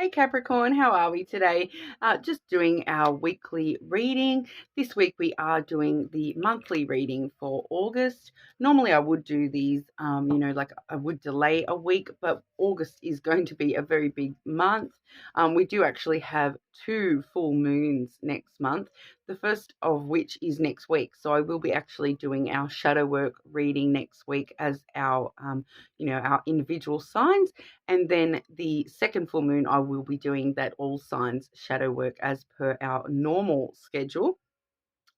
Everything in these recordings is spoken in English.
Hey Capricorn, how are we today? Just doing our weekly reading. This week we are doing the monthly reading for August. Normally I would do these, like I would delay a week, but August is going to be a very big month. We do actually have 2 full moons next month, the first of which is next week. So I will be actually doing our shadow work reading next week as our individual signs. And then the second full moon, I will be doing that all signs shadow work as per our normal schedule.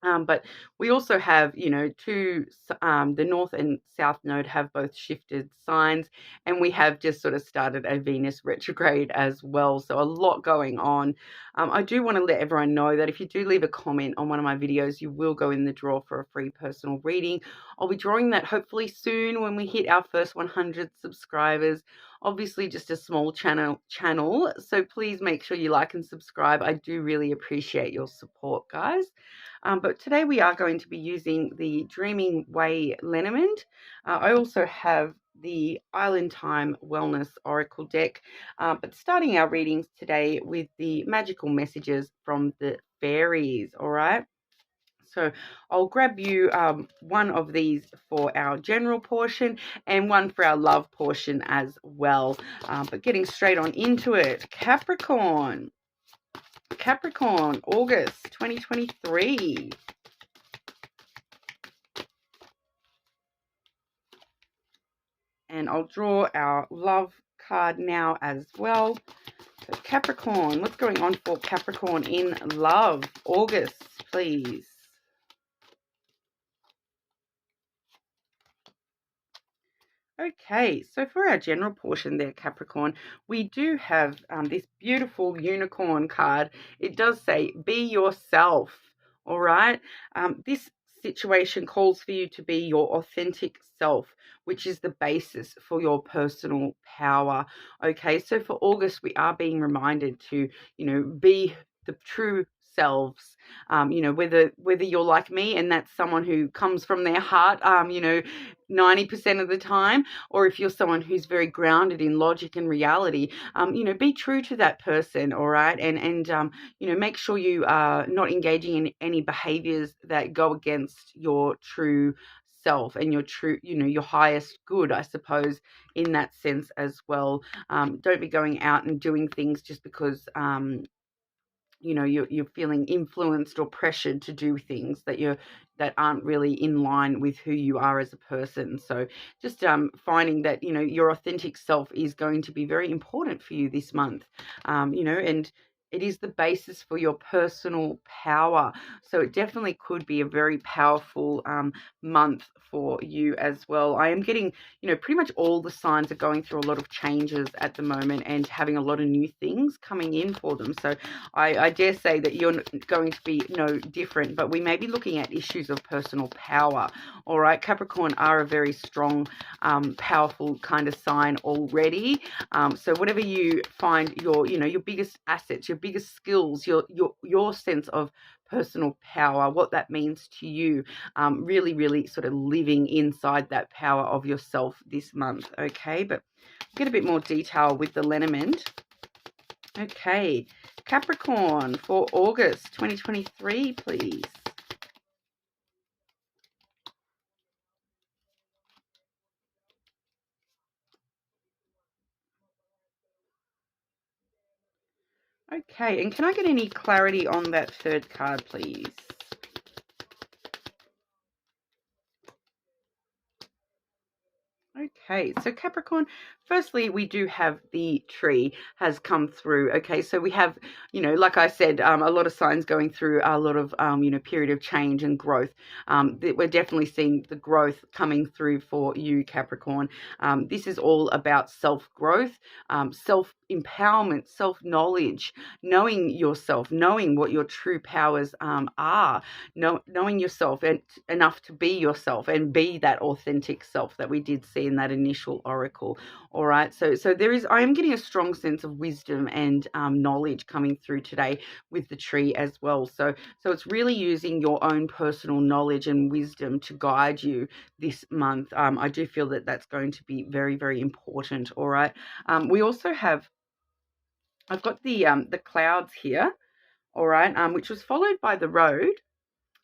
But we also have, the North and South Node have both shifted signs, and we have just sort of started a Venus retrograde as well. So a lot going on. I do want to let everyone know that if you do leave a comment on one of my videos, you will go in the draw for a free personal reading. I'll be drawing that hopefully soon when we hit our first 100 subscribers. Obviously, just a small channel, so please make sure you like and subscribe. I do really appreciate your support, guys. But today we are going to be using the Dreaming Way lenormand. I also have the Island Time Wellness Oracle deck, but starting our readings today with the magical messages from the fairies, all right? So I'll grab you one of these for our general portion and one for our love portion as well. But getting straight on into it, Capricorn, August 2023. And I'll draw our love card now as well. So Capricorn, what's going on for Capricorn in love? August, please. Okay, so for our general portion there, Capricorn, we do have this beautiful unicorn card. It does say, be yourself, all right? This situation calls for you to be your authentic self, which is the basis for your personal power. Okay, so for August, we are being reminded to, be the true selves, whether you're like me and that's someone who comes from their heart, 90% of the time, or if you're someone who's very grounded in logic and reality, be true to that person, all right? And make sure you are not engaging in any behaviors that go against your true self and your true, your highest good, I suppose, in that sense as well. Don't be going out and doing things just because you're feeling influenced or pressured to do things that aren't really in line with who you are as a person. So just finding that your authentic self is going to be very important for you this month, and it is the basis for your personal power. So it definitely could be a very powerful month for you as well. I am getting, pretty much all the signs are going through a lot of changes at the moment and having a lot of new things coming in for them. So I dare say that you're going to be no different, but we may be looking at issues of personal power. All right, Capricorn are a very strong, powerful kind of sign already. So whatever you find your biggest assets, your biggest skills, your sense of personal power, what that means to you, really, really sort of living inside that power of yourself this month. Okay, but get a bit more detail with the lenormand. Okay, Capricorn for August 2023, please. Okay, and can I get any clarity on that third card, please? Okay, so Capricorn, firstly, we do have the tree has come through. Okay, so we have, like I said, a lot of signs going through a lot of, period of change and growth. We're definitely seeing the growth coming through for you, Capricorn. This is all about self-growth, self-empowerment, self-knowledge, knowing yourself, knowing what your true powers are, knowing yourself enough to be yourself and be that authentic self that we did see in that initial oracle. All right, so I am getting a strong sense of wisdom and knowledge coming through today with the tree as well. So it's really using your own personal knowledge and wisdom to guide you this month. I do feel that that's going to be very, very important. All right, we also have I've got the clouds here, all right, which was followed by the road.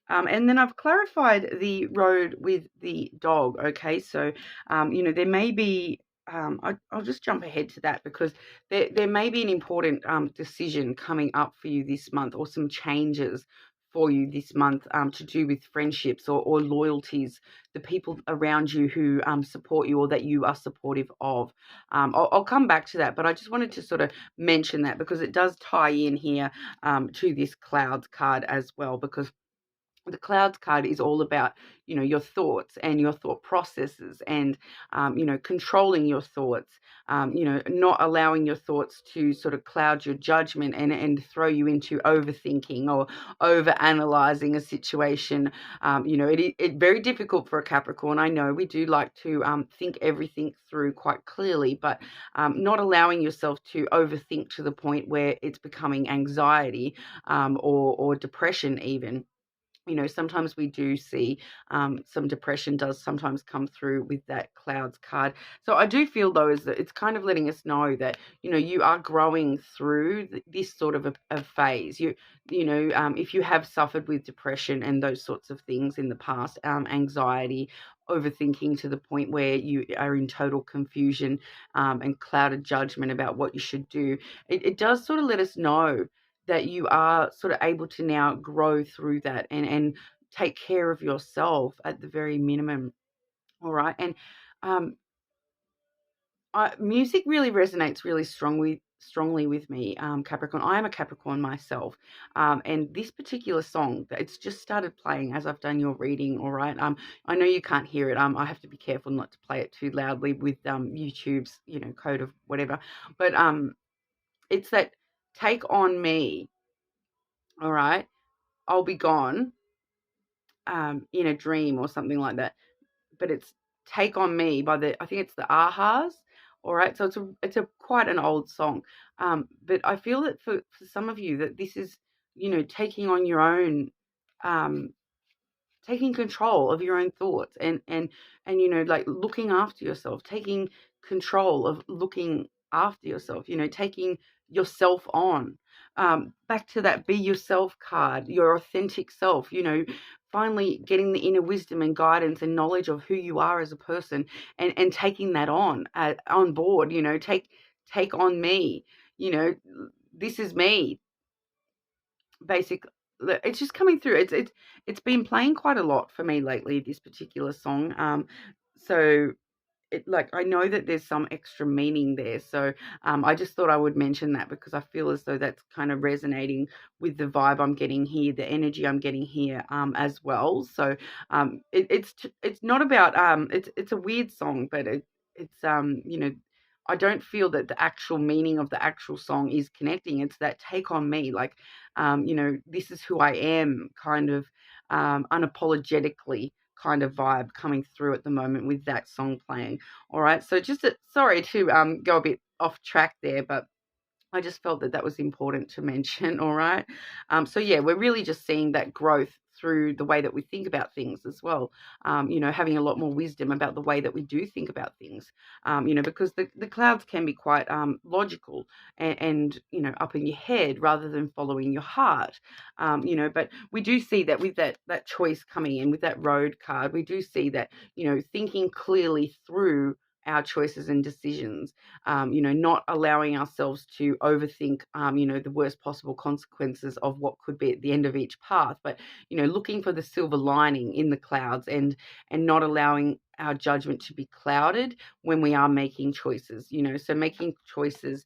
And then I've clarified the road with the dog. Okay, so there may be. I'll just jump ahead to that because there may be an important decision coming up for you this month, or some changes for you this month to do with friendships or loyalties, the people around you who support you or that you are supportive of. I'll come back to that, but I just wanted to sort of mention that because it does tie in here to this clouds card as well, because the clouds card is all about your thoughts and your thought processes, and controlling your thoughts, not allowing your thoughts to sort of cloud your judgment and throw you into overthinking or over analyzing a situation. It's very difficult for a Capricorn. I know we do like to think everything through quite clearly, but not allowing yourself to overthink to the point where it's becoming anxiety, or depression even. Sometimes we do see some depression does sometimes come through with that clouds card. So I do feel, though, is that it's kind of letting us know that, you are growing through this sort of a phase. If you have suffered with depression and those sorts of things in the past, anxiety, overthinking to the point where you are in total confusion, and clouded judgment about what you should do, it does sort of let us know that you are sort of able to now grow through that and take care of yourself at the very minimum. All right. And um, music really resonates really strongly with me, Capricorn. I am a Capricorn myself, and this particular song, it's just started playing as I've done your reading. All right. I know you can't hear it. I have to be careful not to play it too loudly with YouTube's code of whatever. But it's that "Take on Me." All right. I'll be gone, in a dream or something like that. But it's "Take on Me" by I think it's the Ahas. All right, so it's a quite an old song, but I feel that for some of you that this is taking on your own, um, taking control of your own thoughts, and like looking after yourself, taking control of looking after yourself, taking yourself on, back to that be yourself card, your authentic self, finally getting the inner wisdom and guidance and knowledge of who you are as a person, and taking that on board, take on me, you know this is me, basic. It's just coming through. It's been playing quite a lot for me lately, this particular song. So like, I know that there's some extra meaning there, so I just thought I would mention that because I feel as though that's kind of resonating with the vibe I'm getting here, the energy I'm getting here, as well. So it's not about it's a weird song, but it's I don't feel that the actual meaning of the actual song is connecting. It's that "Take on Me," like, this is who I am, kind of unapologetically kind of vibe coming through at the moment with that song playing. All right, so just sorry to go a bit off track there, but I just felt that that was important to mention. All right. So yeah, we're really just seeing that growth through the way that we think about things as well. Having a lot more wisdom about the way that we do think about things. Because the clouds can be quite logical and up in your head rather than following your heart. But we do see that with that choice coming in with that road card, we do see that thinking clearly through our choices and decisions, not allowing ourselves to overthink, the worst possible consequences of what could be at the end of each path, but, looking for the silver lining in the clouds, and not allowing our judgment to be clouded when we are making choices, so making choices,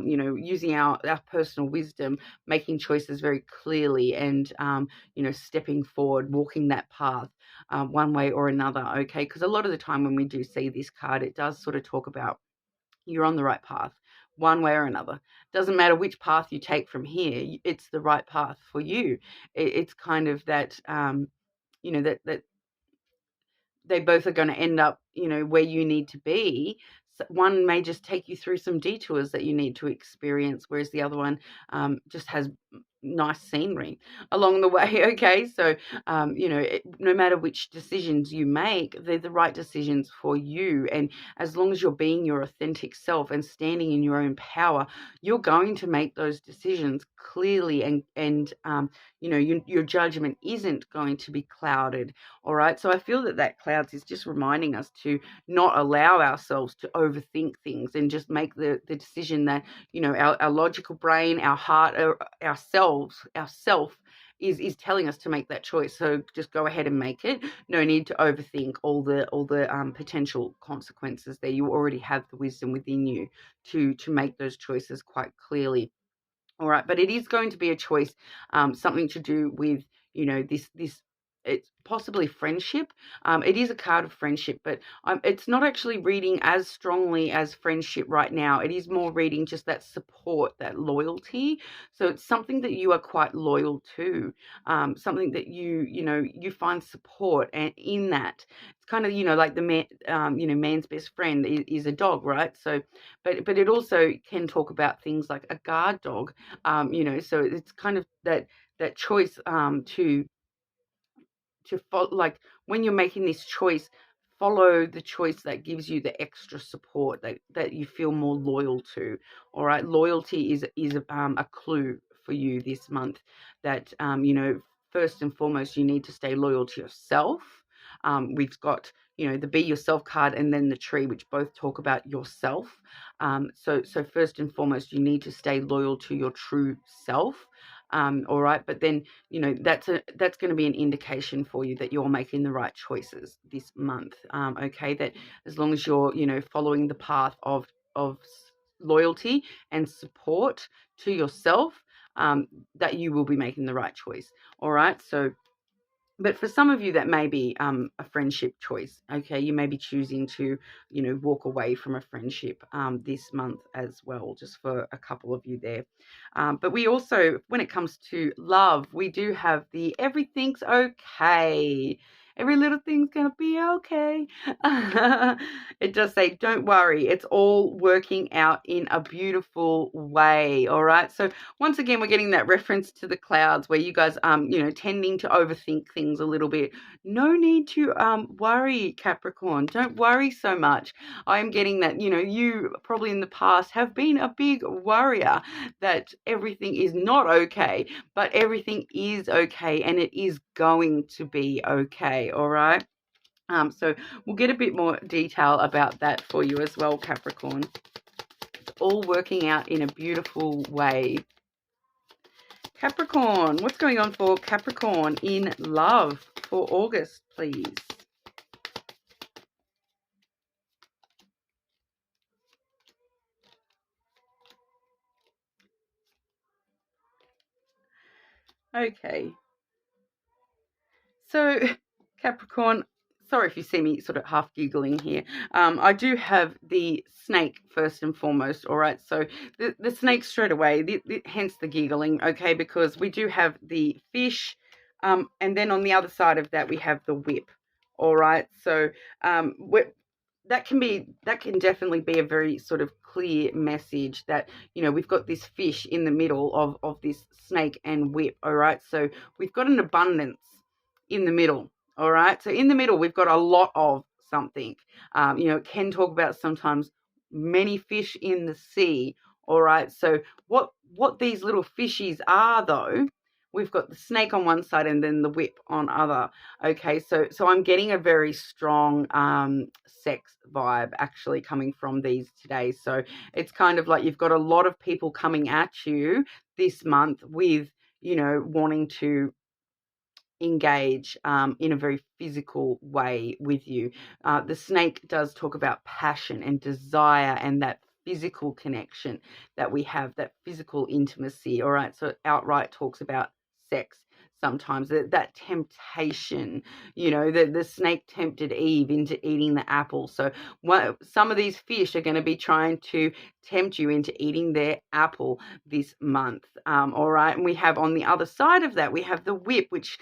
using our personal wisdom, making choices very clearly, and, stepping forward, walking that path, one way or another, okay? Because a lot of the time when we do see this card, it does sort of talk about you're on the right path, one way or another. Doesn't matter which path you take from here, it's the right path for you. It's kind of that, that they both are going to end up, where you need to be. So one may just take you through some detours that you need to experience, whereas the other one just has nice scenery along the way. Okay, so no matter which decisions you make, they're the right decisions for you, and as long as you're being your authentic self and standing in your own power, you're going to make those decisions clearly, and your judgment isn't going to be clouded. All right, so I feel that clouds is just reminding us to not allow ourselves to overthink things and just make the decision that our logical brain, our heart, our self is telling us to make that choice. So just go ahead and make it. No need to overthink all the potential consequences there. You already have the wisdom within you to make those choices quite clearly. All right, but it is going to be a choice, something to do with this. It's possibly friendship. It is a card of friendship, but it's not actually reading as strongly as friendship right now. It is more reading just that support, that loyalty. So it's something that you are quite loyal to, something that you find support, and in that it's kind of like the man, man's best friend is a dog, right? So, but it also can talk about things like a guard dog. So it's kind of that choice, to follow, like when you're making this choice, follow the choice that gives you the extra support that you feel more loyal to. All right, loyalty is a clue for you this month, that first and foremost you need to stay loyal to yourself. We've got the Be Yourself card and then the Tree, which both talk about yourself. So first and foremost you need to stay loyal to your true self. All right, but then that's going to be an indication for you that you're making the right choices this month. Okay, that as long as you're following the path of loyalty and support to yourself, that you will be making the right choice. All right, so but for some of you, that may be a friendship choice. Okay, you may be choosing to, walk away from a friendship this month as well, just for a couple of you there. But we also, when it comes to love, we do have the everything's okay. Every little thing's going to be okay. It does say, don't worry, it's all working out in a beautiful way. All right. So once again, we're getting that reference to the clouds where you guys, tending to overthink things a little bit. No need to worry, Capricorn. Don't worry so much. I'm getting that, you probably in the past have been a big worrier, that everything is not okay, but everything is okay, and it is going to be okay. All right. So we'll get a bit more detail about that for you as well, Capricorn. It's all working out in a beautiful way. Capricorn, what's going on for Capricorn in love for August, please? Okay. So, Capricorn, sorry if you see me sort of half giggling here. I do have the snake first and foremost, all right? So the snake straight away, hence the giggling, okay? Because we do have the fish, and then on the other side of that, we have the whip, all right? So that can definitely be a very sort of clear message that we've got this fish in the middle of this snake and whip. All right, so we've got an abundance in the middle. All right, so in the middle we've got a lot of something. It can talk about sometimes many fish in the sea. All right, so what these little fishies are, though, we've got the snake on one side and then the whip on other. Okay, so I'm getting a very strong sex vibe actually coming from these today. So it's kind of like you've got a lot of people coming at you this month with wanting to engage in a very physical way with you. The snake does talk about passion and desire and that physical connection that we have, that physical intimacy. All right, so it outright talks about sex. sometimes, that temptation, the snake tempted Eve into eating the apple. So some of these fish are going to be trying to tempt you into eating their apple this month. All right. And we have on the other side of that, we have the whip, which,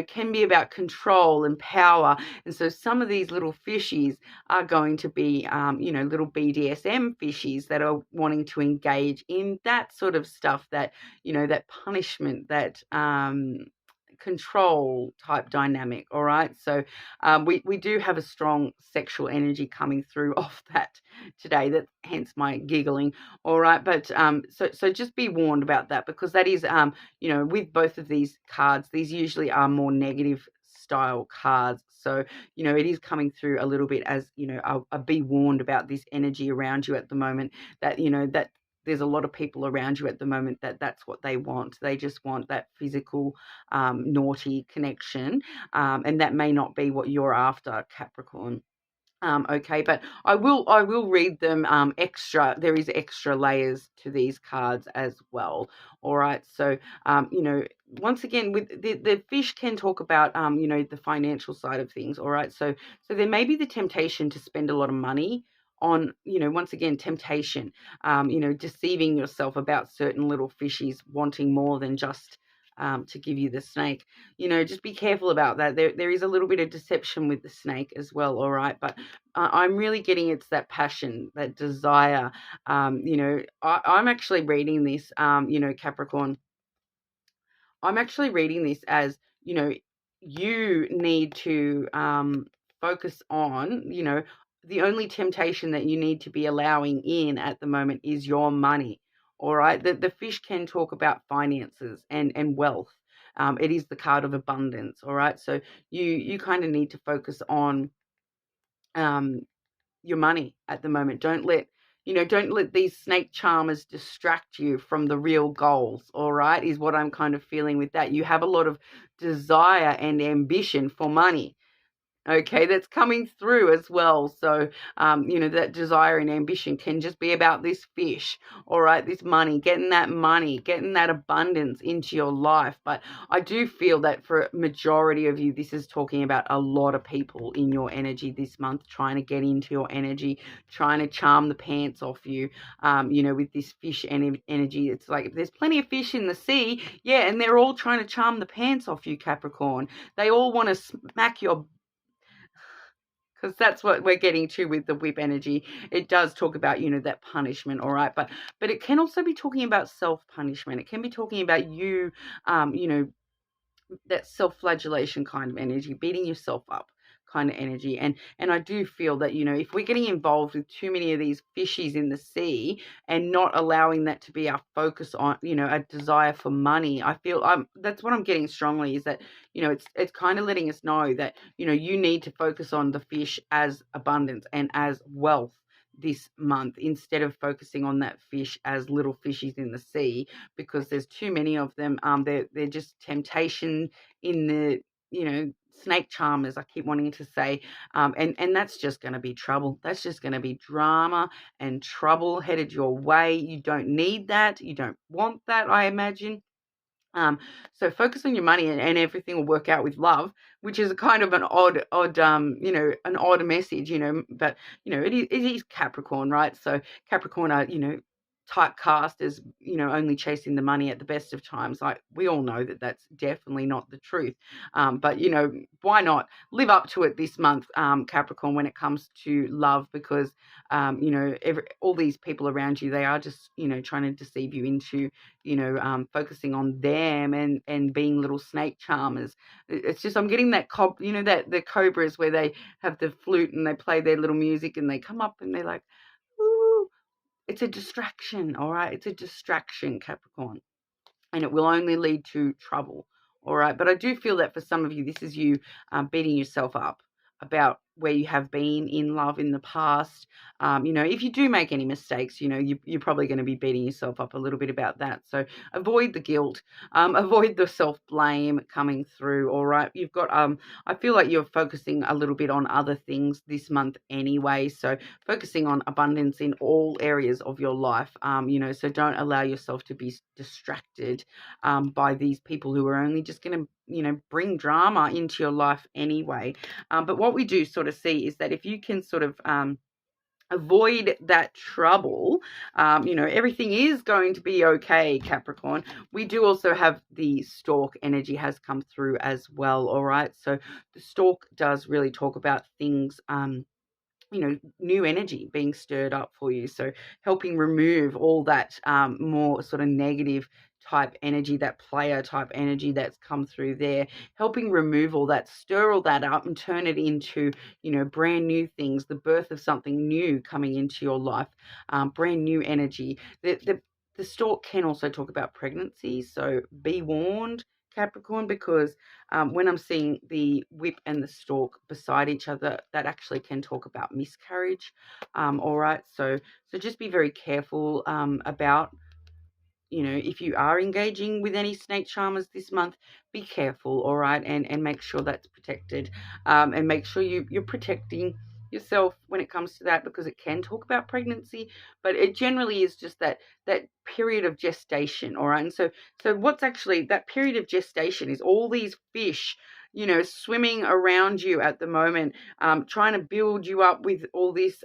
can be about control and power. And so some of these little fishies are going to be, little BDSM fishies that are wanting to engage in that sort of stuff, that, that punishment, that control type dynamic. All right. So we do have a strong sexual energy coming through off that today, that hence my giggling. All right. But so just be warned about that, because that is, with both of these cards, these usually are more negative style cards. So, it is coming through a little bit as, a be warned about this energy around you at the moment, that, that there's a lot of people around you at the moment that's what they want. They just want that physical, naughty connection. And that may not be what you're after, Capricorn. Okay, but I will read them extra. There is extra layers to these cards as well. All right. So, once again, with the fish can talk about, the financial side of things. All right. So there may be the temptation to spend a lot of money on, once again, temptation, deceiving yourself about certain little fishies wanting more than just to give you the snake. Just be careful about that. There is a little bit of deception with the snake as well. All right. But I'm really getting it's that passion, that desire. I'm actually reading this, Capricorn. I'm actually reading this as, you need to focus on, the only temptation that you need to be allowing in at the moment is your money. All right. The fish can talk about finances and wealth. It is the card of abundance. All right. So you kind of need to focus on your money at the moment. Don't let these snake charmers distract you from the real goals. All right, is what I'm kind of feeling with that. You have a lot of desire and ambition for money. Okay, that's coming through as well. So, that desire and ambition can just be about this fish, all right, this money, getting that abundance into your life. But I do feel that for a majority of you, this is talking about a lot of people in your energy this month, trying to get into your energy, trying to charm the pants off you, with this fish energy. It's like there's plenty of fish in the sea, yeah, and they're all trying to charm the pants off you, Capricorn. They all want to smack your, because that's what we're getting to with the whip energy. It does talk about, that punishment, all right? But it can also be talking about self-punishment. It can be talking about you, that self-flagellation kind of energy, beating yourself up kind of energy. And I do feel that, if we're getting involved with too many of these fishies in the sea and not allowing that to be our focus on, a desire for money, I feel that's what I'm getting strongly, is that, it's kind of letting us know that, you need to focus on the fish as abundance and as wealth this month, instead of focusing on that fish as little fishies in the sea, because there's too many of them. They're just temptation in the, snake charmers, I keep wanting to say, and that's just going to be trouble. That's just going to be drama and trouble headed your way. You don't need that. You don't want that, I imagine. So focus on your money, and everything will work out with love, which is a kind of an odd, an odd message, but, it is Capricorn, right? So Capricorn are, typecast as, only chasing the money at the best of times. Like, we all know that that's definitely not the truth. But, why not live up to it this month, Capricorn, when it comes to love, because, all these people around you, they are just, trying to deceive you into, focusing on them and being little snake charmers. It's just, I'm getting that that the cobras where they have the flute and they play their little music and they come up and they're like, ooh, it's a distraction, all right? It's a distraction, Capricorn, and it will only lead to trouble, all right? But I do feel that for some of you, this is you beating yourself up about where you have been in love in the past. If you do make any mistakes, you're probably going to be beating yourself up a little bit about that. So avoid the guilt, avoid the self-blame coming through. All right. You've got, I feel like you're focusing a little bit on other things this month anyway. So focusing on abundance in all areas of your life, so don't allow yourself to be distracted by these people who are only just going to, bring drama into your life anyway. But what we do sort of see is that if you can sort of avoid that trouble, everything is going to be okay, Capricorn. We do also have the stork energy has come through as well. All right. So the stork does really talk about things, new energy being stirred up for you. So helping remove all that more sort of negative type energy, that player type energy that's come through there, helping remove all that, stir all that up and turn it into, brand new things, the birth of something new coming into your life, brand new energy. The stork can also talk about pregnancy. So be warned, Capricorn, because when I'm seeing the whip and the stork beside each other, that actually can talk about miscarriage. All right, so just be very careful about, if you are engaging with any snake charmers this month, be careful, all right, and make sure that's protected, and make sure you're protecting yourself when it comes to that, because it can talk about pregnancy, but it generally is just that period of gestation, all right. And so what's actually that period of gestation is all these fish, swimming around you at the moment, trying to build you up with all this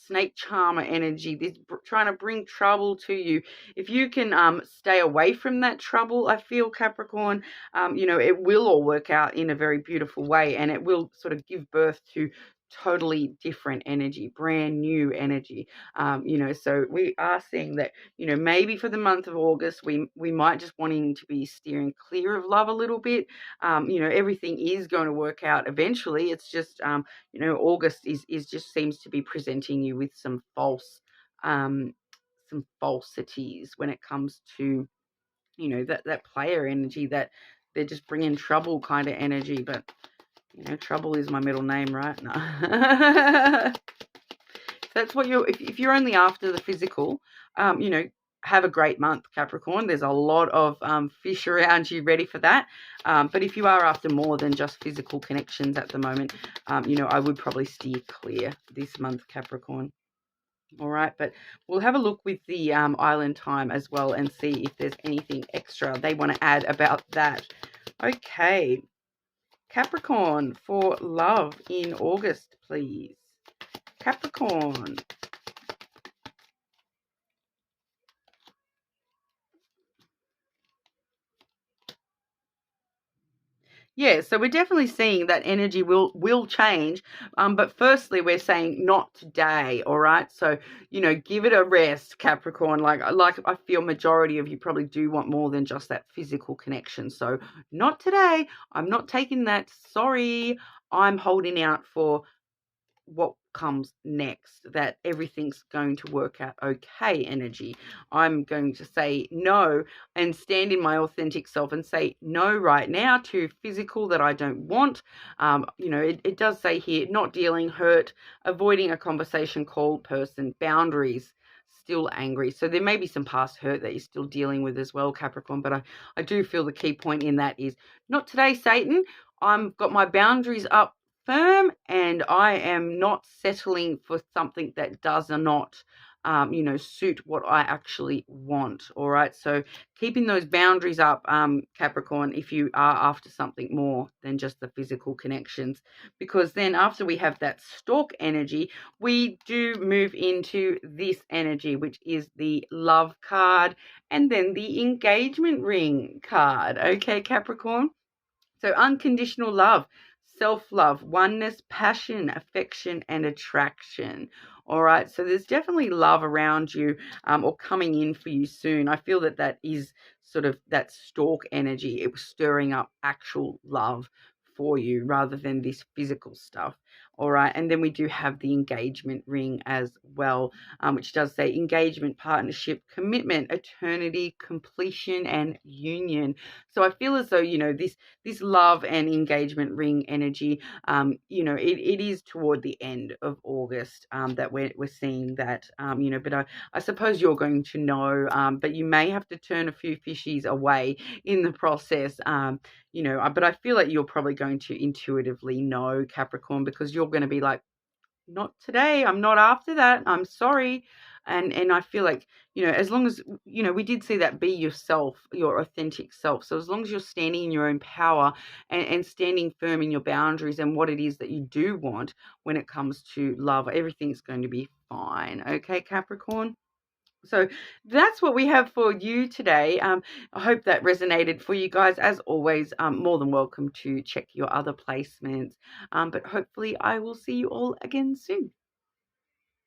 snake charmer energy, this trying to bring trouble to you. If you can stay away from that trouble, I feel, Capricorn, it will all work out in a very beautiful way, and it will sort of give birth to totally different energy, brand new energy. So we are seeing that, maybe for the month of August, we might just wanting to be steering clear of love a little bit. Everything is going to work out eventually. It's just, August is just seems to be presenting you with some falsities when it comes to, that player energy, that they're just bringing trouble kind of energy. But trouble is my middle name, right? No. That's what if you're only after the physical, have a great month, Capricorn. There's a lot of fish around you ready for that. But if you are after more than just physical connections at the moment, I would probably steer clear this month, Capricorn. All right, but we'll have a look with the island time as well and see if there's anything extra they want to add about that. Okay, Capricorn, for love in August, please. Capricorn. Yeah, so we're definitely seeing that energy will change. But firstly, we're saying not today, all right? So, give it a rest, Capricorn. Like I feel majority of you probably do want more than just that physical connection. So not today. I'm not taking that. Sorry. I'm holding out for what comes next, that everything's going to work out okay energy. I'm going to say no and stand in my authentic self and say no right now to physical that I don't want. It does say here, not dealing, hurt, avoiding a conversation, call, person, boundaries, still angry. So there may be some past hurt that you're still dealing with as well, Capricorn, but I do feel the key point in that is not today, Satan. I've got my boundaries up firm, and I am not settling for something that does not suit what I actually want. All right, so keeping those boundaries up, Capricorn, if you are after something more than just the physical connections, because then after we have that stork energy, we do move into this energy, which is the love card and then the engagement ring card. Okay, Capricorn. So unconditional love, self-love, oneness, passion, affection, and attraction. All right. So there's definitely love around you, or coming in for you soon. I feel that is sort of that stork energy. It was stirring up actual love for you rather than this physical stuff. All right. And then we do have the engagement ring as well, which does say engagement, partnership, commitment, eternity, completion, and union. So I feel as though, this love and engagement ring energy, it is toward the end of August that we're seeing that, but I suppose you're going to know, but you may have to turn a few fishies away in the process, but I feel like you're probably going to intuitively know, Capricorn, because you're going to be like, not today. I'm not after that. I'm sorry. And I feel like, as long as, we did see that, be yourself, your authentic self. So as long as you're standing in your own power and standing firm in your boundaries and what it is that you do want when it comes to love, everything's going to be fine. Okay, Capricorn? So that's what we have for you today. I hope that resonated for you guys. As always, more than welcome to check your other placements. But hopefully I will see you all again soon.